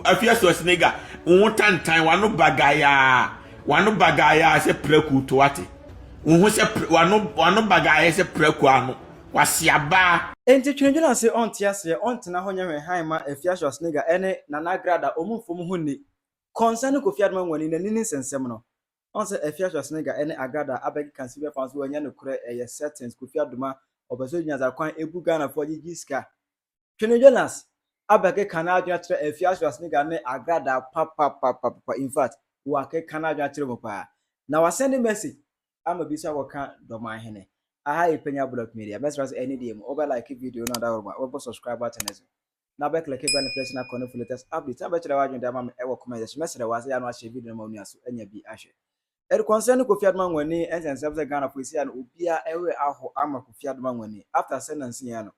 afia so snega wo tantan wano bagaya se preku to ate wo se wano bagaya se preku ano wasiaba enti twendwena se ontia se ontena ho nyame haima afia so snega ene nana grada omumfom ho ni concern Kofi Adoma wani na nini sensem no onse afia so snega ene agrada abeg kan sibe fans wo nya ne kure eye settings Kofi Adoma obeso nyaza kwan ebu Ghana for giska twene Jonas abeg kan adwa kire afia so snega ne agrada papa in fact wa ke kan adwa kire papa na wa send message ama bisa woka Doma hene aha ipenya block media best ras any DM over like video na da wo subscribe button ezo na be click on the personal connect for latest update aba kire wa dwenda ma e wo comment message wa se ya no ahye video na ma nuaso anya bi ahye er concern Kofi Adoma wani ensensem se Ghana for isia no obia ewe aho ama Kofi Adoma wani after sentence ya no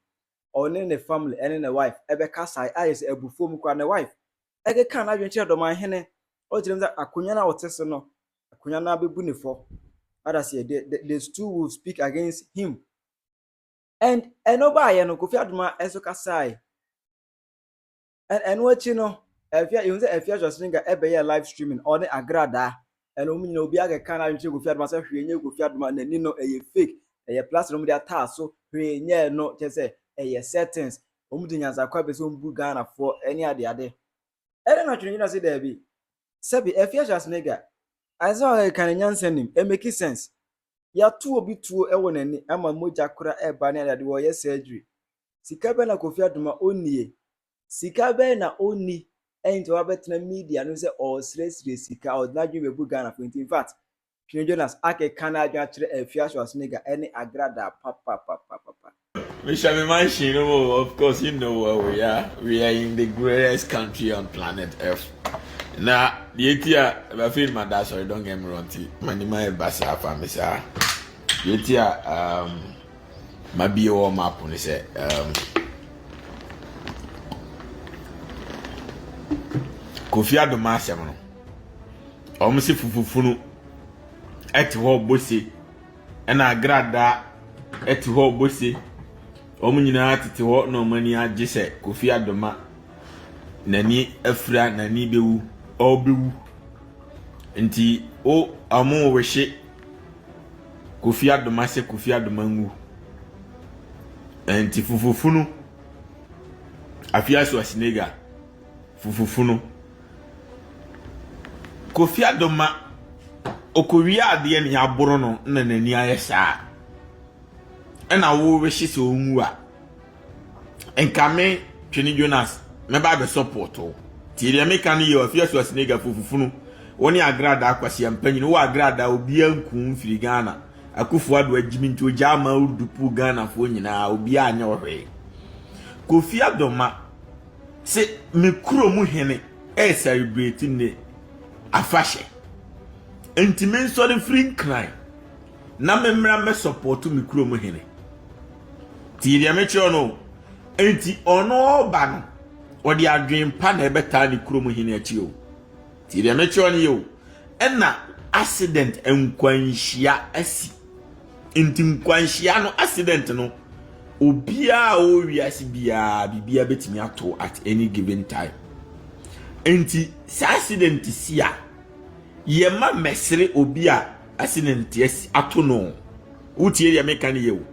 oni ne family ene ne wife ebe kasai ayes ebufom kwa ne wife ege kan na dwen kire Doma hene o kire mza akonya na wotese no akonya na bebu ne fo others here there's two will speak against him and enoba ye no Kofi Adoma eso kasai and what you know afia you say afia just ninga ebe ye live streaming on agrada and omnyina obi aga kan na nche Kofi Adoma say hwenye Kofi Adoma na ni no eye fake eye platform dia ta so hwenye no che say eye settings omdinya za kwa be so mbu Ghana for any ade ere na twenya say there be sebi afia just nigga azo kan nyansanim e make sense ya tu obi tuo ewo nani ama moja kura eba ne ade wo ye surgery sika be na Kofi Adoma onnie sika be na oni enti wa betena media no say o sresre sika o na dwe bebu Ghana for in fact King Jonas ake kana adwa kire afia so snega any agrada papa Mr. Machine, of course, you know where we are. We are in the greatest country on planet Earth. Now, the year, I feel my dad, sorry, don't get me wrong. My basa family, sir. The year, my bio map on say, Kofi Adoma semono. Omsi fufufunu. Eti ho bosi. Ena agrada eti ho bosi. Omunyina tete ho no mani age se Kofi Adoma nani afra nani bewu obewu nti o amu wehye Kofi Adoma se Kofi Adoma ngu nti fufufunu afia so asinega fufufunu Kofi Adoma okowia ade ne aboro no na nani ayesa ena wo wehye se onwu a enkame twene Jonas me ba be support o ti ria me kan ye afia so asinega fufufunu woni agrada akwase ampanyi wo agrada obi anku mfiri Ghana Akufo Addo agimi nti oja ma udupu Ghana fo nyina obi anya ohwe Kofi Adoma se me kuro mu hene e celebrate ne afashe enti men so the free cry na memra me support me kuro mu hene ti ria me cho no enti ono ba no odi adwen pa na ebeta ne kuro mu hene achi o ti ria me cho ne yo ena accident enkwanhia asi enti nkwanhia no accident no obia o wiase bibia betimi ato at any given time enti sa accident sia yema mesre obia accident yes ato no utie ya meka ne yewo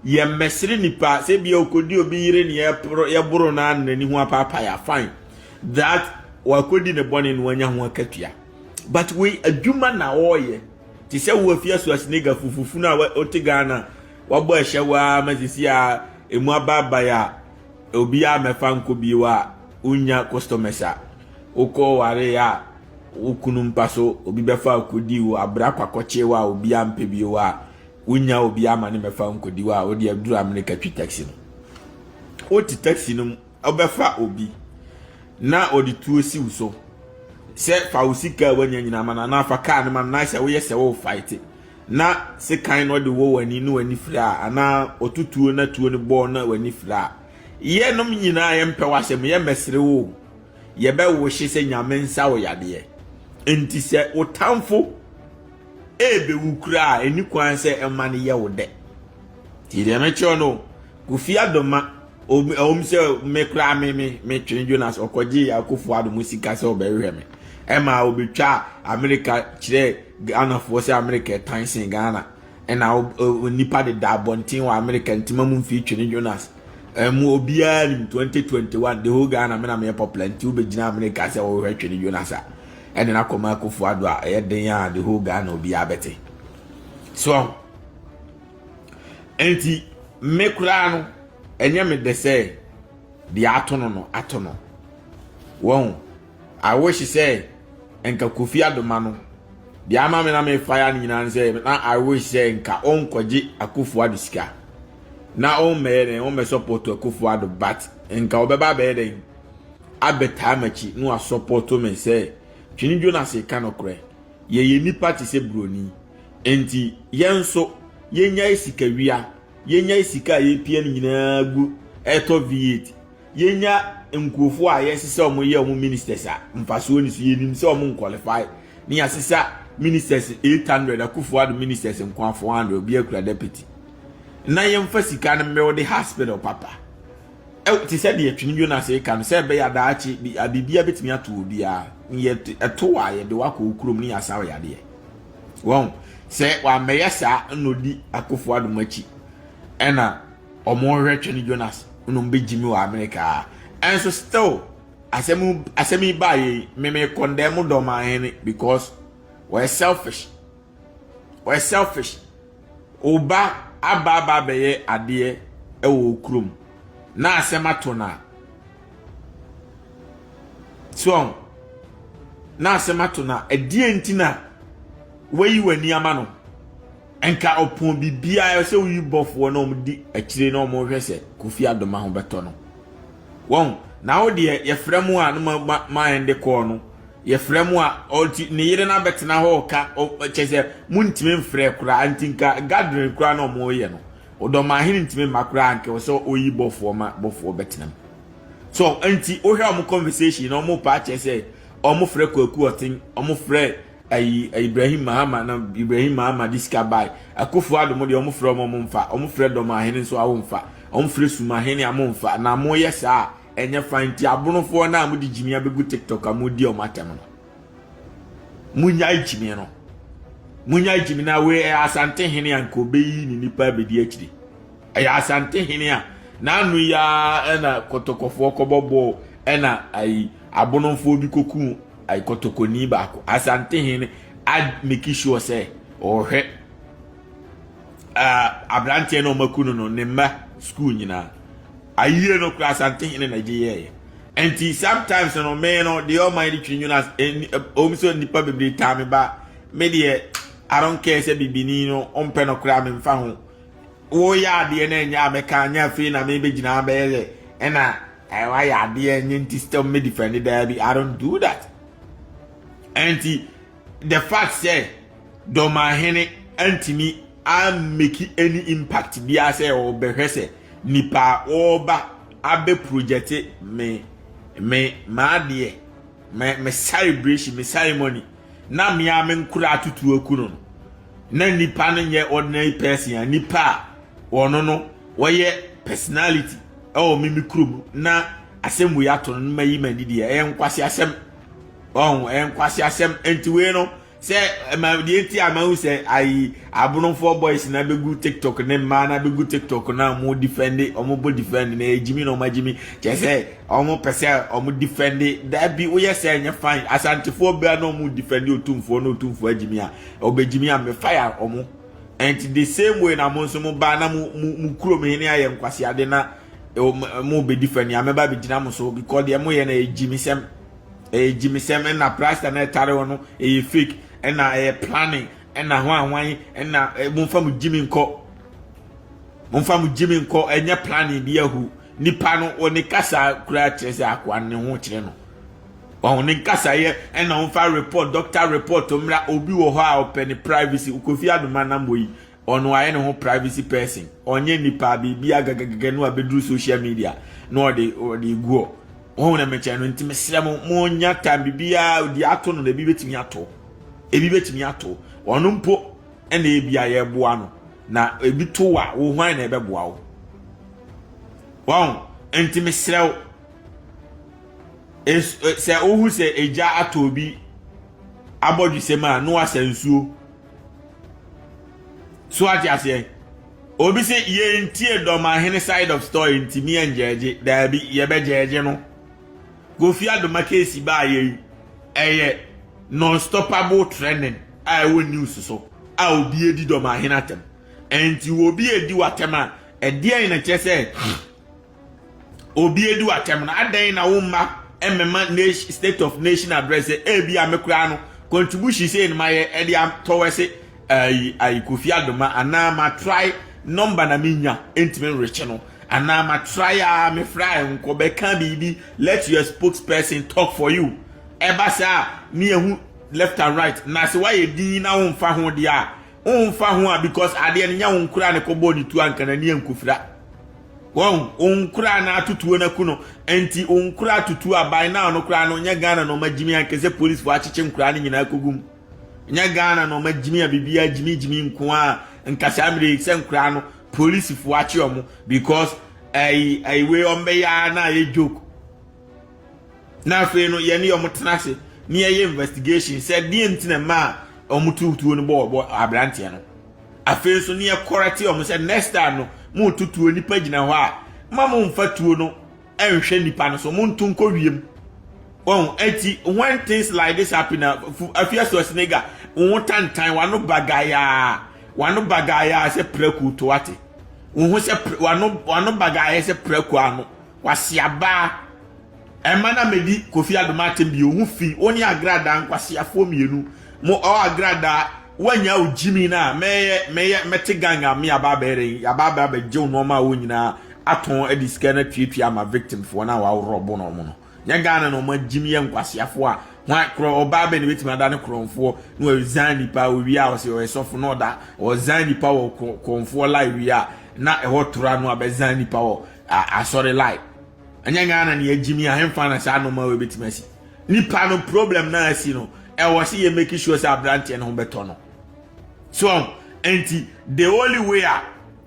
ye mesre nipa se bia okodi obi yire ne ye boro na nani ho apapa ya fine that wakodi ne bone no anya ho akatua but we adwuma na oye ti se wo afia so asinega fufufu na otigana wabo ahyewa mazisi a emu ababa ya obi a mefa nko biwa unya customers a uko ware ya ukunu mpaso obi befa akodi wo abra kwakochewa obi ampe biwa unya obi ama ne mefa nkodi wa odi aduru America twi taxi no oti taxi no obefa obi na odi tuosi uso se fa usika wanya nyina mana na fa car ne man na se wo yese wo fight na se kan no de wo wani no wani fra ana otutuo na tuo ne bo na wani fra ye nom nyina ye mpe wasem ye mesre wo ye be wo hye se nyame nsa wo yade enti se otamfo ebe wukura eni kwan se emane ye wo de ti de me cho no Kofi Adoma say me kra me Twene Jonas okoji Akufo-Addo musika se obehwe me ema obetwa America kire Ghana for say America tansin Ghana na nipa de da bontin wa America ntima mu mfi Twene Jonas mu obia in 2021 the whole Ghana me na me popular nti obegina America se wo hwe Twene Jonas a na koma Akufo-Addo a den ya the whole Ghana obia bete so enti me kra no enye me de say the atono won I wish say enka Kofi-Addo ma no the ama me na me fire nyina say na I wish say enka onkwaji Akufo-Addo sika na o me support Akufo-Addo but enka obeba be den abeta machi no support me say Twene Jonas e kan okre ye nipa ti se broni enti yenso yenya isika wia yenya isika ye pie nyina gu eto V8 yenya nkofo a yesese omoye omo ministers a mfaso ni so yenim se omo qualify ni asesa ministers 800 Akufo-Addo ministers nkwa 400 obi akura deputy na yemfa sika na me de hospital papa ti se de Twene Jonas e kan se be ya daachi bi abibia betimi ato obi a ye eto wa ye de wako ukurom ni asawe ya de won se wa meyesa nodi Akufo-Addo machi ena omo hwe Twene Jonas no mbejimi wa America and so still asemi baye me condemn Doma Hene because we're selfish oba ababa beye ade e wo krum na asema to na so na asema to na edie ntina weyi wani ama no enka opon bibia se wi bofo no mdi akire no mo hwese Kofi-Addo ma ho beto no won na wo de ye fremu a no ma ende ko no ye fremu a olti ne yire na betena ho ka chese muntime mfre kura antinka gathering kura no mo ye no Doma Hene ntime makura anke so oyi bofo betena so anti o hwe am conversation no mo pa chese o mo frɛ kwaku otin o mo frɛ Ibrahim Mahama diska bai Akufo-Addo mo de o mo frɛ mo mfa o mo frɛ Doma Hene so awo mfa o mo frɛ Suma Hene amomfa na mo yesa enye fanti abonofo na mo di jimia begu TikTok amodi o matem no munya jimi na we Asante Hene anko beyi ni nipa bedi akiri Asante Hene a na anu ya na kotokofo kobobo na abonofo bi koku kotokoni baako Asante Hene make sure say ohwe abrante no makunu no ne ma school nyina aye no kra Asante Hene na je enti sometimes no me no the almighty Twene Jonas omso nipa bebre time ba me de I don't care say bibini no ompe no kra me mfa ho wo ya de na nya ameka nya fe na me begina be na wa ya de nya nti still me defend there be I don't do that enti the fact say Doma Hene antimi am make any impact bia say o behwese nipa oba abe project me de me celebration me ceremony na me nkura atutu akuno na nipa no nye ordinary person nipa ono no woye personality o me mikrum na asem we ato no mayi mandidi enkwase asem enkwase asem enti we no se ma de enti amahu se abonofo boys na begu TikTok ne ma na begu TikTok na mo defend omo bo defend na ejimi no majimi che se omo pese omo defend da bi wo yes enye fine asantefo bia no mo defend otumfo no otumfo ajimi a obejimi a me fire omo enti the same way na mo nso mo ba na mo kuro me Hene aye nkwase ade na mo be defend ya me ba be gina mo so because de mo ye na ejimi sem na price na tare wono fake na planning na hwan na momfa mu jimi nko enye planning bi ahu nipa no oni kasa kura chese akwa ne ho kire no oni kasa ye na momfa report doctor report omra obi wo ho a open privacy Kofi-Addo na moyi ono aye ne ho privacy person onye nipa bi agagagaga no abedru social media no de go won na meche no ntime srem mo nya time bibia odi ato no na bi betimi ato ono mpo ena ebia ye boa no na ebi to wa wo hwan na ebeboa wo enti mesrew se ohu se eja atobi abodusema no asansuo so ati ase obi se ye ntie doma hene side of story ntimi enjeje da bi ye bejeje no Kofi Adoma case ba ye eye non-stoppable trending a wo news so a obi edi doma hene atem enti obi edi watem a ede na chese obi edi watem na adan na wo ma emema state of nation address e bi amekura no contribution say in my edi am towards ai Kofi Adoma ana ma try number na minya entimen reche no ana ma try a me fry nko be kan bibi let your spokesperson talk for you eba sa me ehu left and right na se why din na wo mfa ho dia wo mfa ho a because ade ne nya wo nkura ne ko body tu anka na ne nkufira won onkura na tutuo na kuno enti onkura tutu abai na no kura no nya Ghana no magimi ankese police fo achiche nkura ne nyina kogum nya Ghana no magimi a bibia jimi nko a nkasa amire se nkura no police fo achi omo because ai we ombe ya na ye joke na fe no ye ne omo tenase ne ye investigation said die ntina ma omo tutuo no bo abrante no afe so ne ye correct omo said next time no mu tutuo nipa gina ho a ma mu mfatuo no enhwe nipa no so mu ntunko wiem oh enti when things like this happen afia so snega won tantan wano bagaya se preku to wate won se wano bagaya se preku ano wasiaba emana medi Kofi Adoma tembi ohun fi oni agrada nkwasiafo mienu mo o agrada wanya ojimi na mete ganga me ababa be je no ma wo nyina aton ediska na tuatua ma victim fo na wa robo no mo no nya Ghana no ma jimi ye nkwasiafo a wa kro obaba ne betima da ne kronfo no ezani pa wi a o sofo no da o zani pa wo konfo lai wi a na e hotura no abezani pa wo sorry lai anya Ghana ne jimi a hemfa na sa no ma we betima si nipa no problem na asi no e wo se ye make sure say abrante no beto no so enti the only way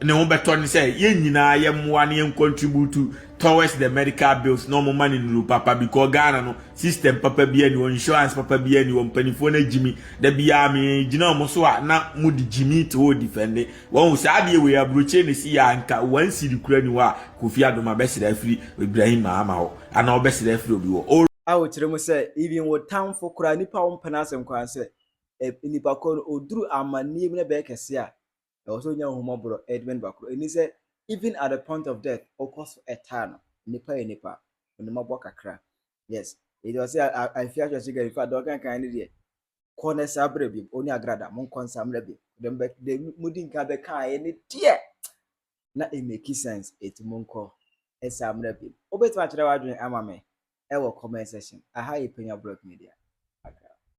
ne ho beto ni say ye nyina ye moa ne contribute towards the medical bills no more money no papa because Ghana no system papa bia ni insurance papa bia ni wonpanifo na jimi da bia me gina mo so na mu di jimi to defend won say ade we abroche ne si ya nka wan siri kura ni wa Kofi Adoma be sira free Ibrahim Mahama ho ana o be sira free obi wo awo kire mu say even wo tamfo kura nipa won penasem kwan say nipa ko oduru amani ne be kese a also nya homobro Edmund Bakro eni say even at the point of death of course eternal nipa onimabo kakra yes it was say I fear you say if I don't kan ni de corner sabre bi oni agrada mon konsamre bi dem be de mudin ka be kan ni tie na it make sense it monko esamre bi obetima kire wadwen amame e wo comment section aha ipenya blog media